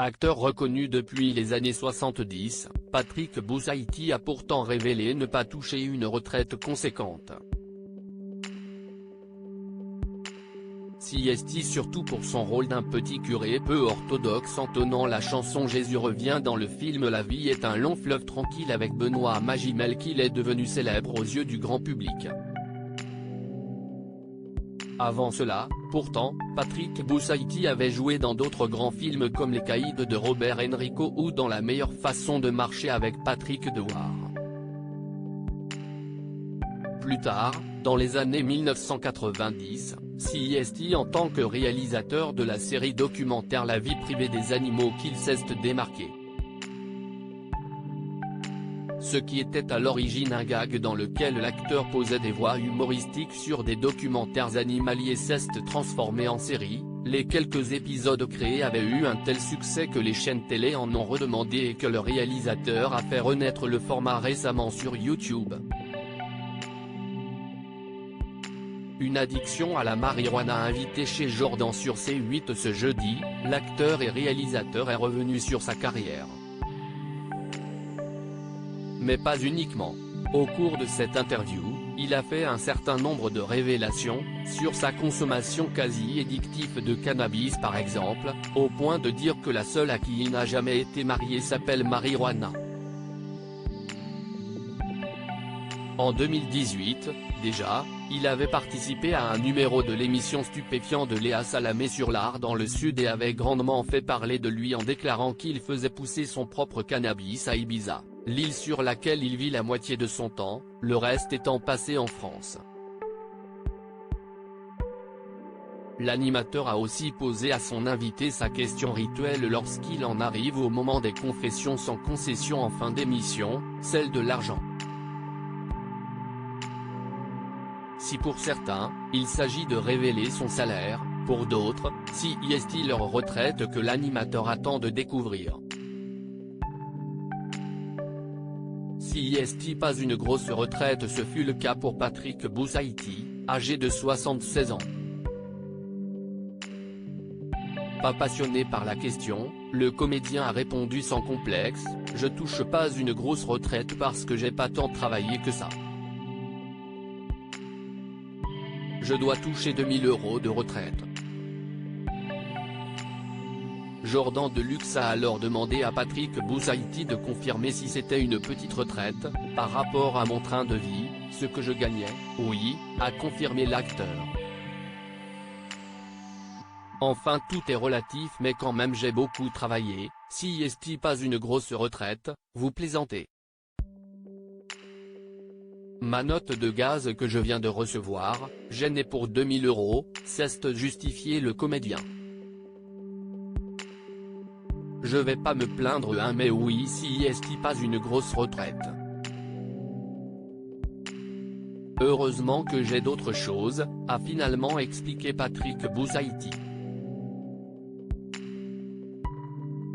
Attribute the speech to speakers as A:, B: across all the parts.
A: Acteur reconnu depuis les années 70, Patrick Boussaïty a pourtant révélé ne pas toucher une retraite conséquente. Siesti surtout pour son rôle d'un petit curé peu orthodoxe entonnant la chanson Jésus revient dans le film La vie est un long fleuve tranquille avec Benoît Magimel qu'il est devenu célèbre aux yeux du grand public. Avant cela, pourtant, Patrick Boussaïty avait joué dans d'autres grands films comme Les Caïds de Robert Enrico ou dans La meilleure façon de marcher avec Patrick Dewar. Plus tard, dans les années 1990, Siesti en tant que réalisateur de la série documentaire La vie privée des animaux qu'il s'est démarqué. Ce qui était à l'origine un gag dans lequel l'acteur posait des voix humoristiques sur des documentaires animaliers s'est transformé en série. Les quelques épisodes créés avaient eu un tel succès que les chaînes télé en ont redemandé et que le réalisateur a fait renaître le format récemment sur YouTube. Une addiction à la marijuana invitée chez Jordan sur C8 ce jeudi, l'acteur et réalisateur est revenu sur sa carrière. Mais pas uniquement. Au cours de cette interview, il a fait un certain nombre de révélations, sur sa consommation quasi addictive de cannabis par exemple, au point de dire que la seule à qui il n'a jamais été marié s'appelle marijuana. En 2018, déjà, il avait participé à un numéro de l'émission Stupéfiant de Léa Salamé sur l'art dans le Sud et avait grandement fait parler de lui en déclarant qu'il faisait pousser son propre cannabis à Ibiza, l'île sur laquelle il vit la moitié de son temps, le reste étant passé en France. L'animateur a aussi posé à son invité sa question rituelle lorsqu'il en arrive au moment des confessions sans concession en fin d'émission, celle de l'argent. Si pour certains, il s'agit de révéler son salaire, pour d'autres, Siesti leur retraite que l'animateur attend de découvrir. Siesti pas une grosse retraite, ce fut le cas pour Patrick Boussaïty, âgé de 76 ans. Pas passionné par la question, le comédien a répondu sans complexe, « Je touche pas une grosse retraite parce que j'ai pas tant travaillé que ça. Je dois toucher 2000 € de retraite. » Jordan Deluxe a alors demandé à Patrick Boussaïty de confirmer si c'était une petite retraite, par rapport à mon train de vie, ce que je gagnais. « Oui », a confirmé l'acteur. Enfin tout est relatif mais quand même j'ai beaucoup travaillé, Siesti pas une grosse retraite, vous plaisantez. Ma note de gaz que je viens de recevoir, j'en ai pour 2000 €, s'est justifié le comédien. Je vais pas me plaindre mais oui Siesti pas une grosse retraite. Heureusement que j'ai d'autres choses, a finalement expliqué Patrick Boussaïty.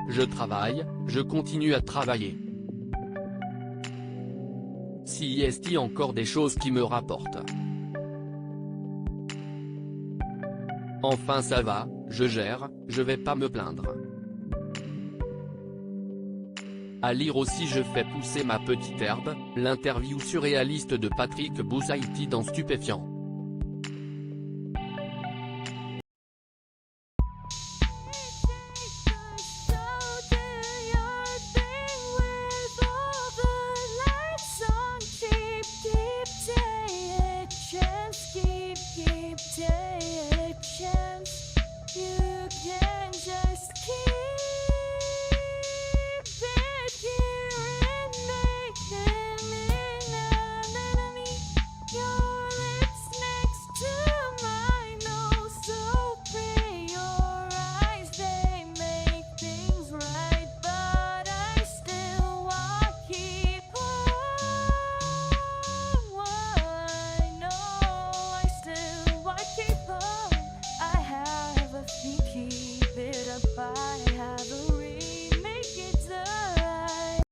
A: Je travaille, je continue à travailler. Siesti encore des choses qui me rapportent. Enfin ça va, je gère, je vais pas me plaindre. À lire aussi Je fais pousser ma petite herbe, l'interview surréaliste de Patrick Boussaïty dans Stupéfiant.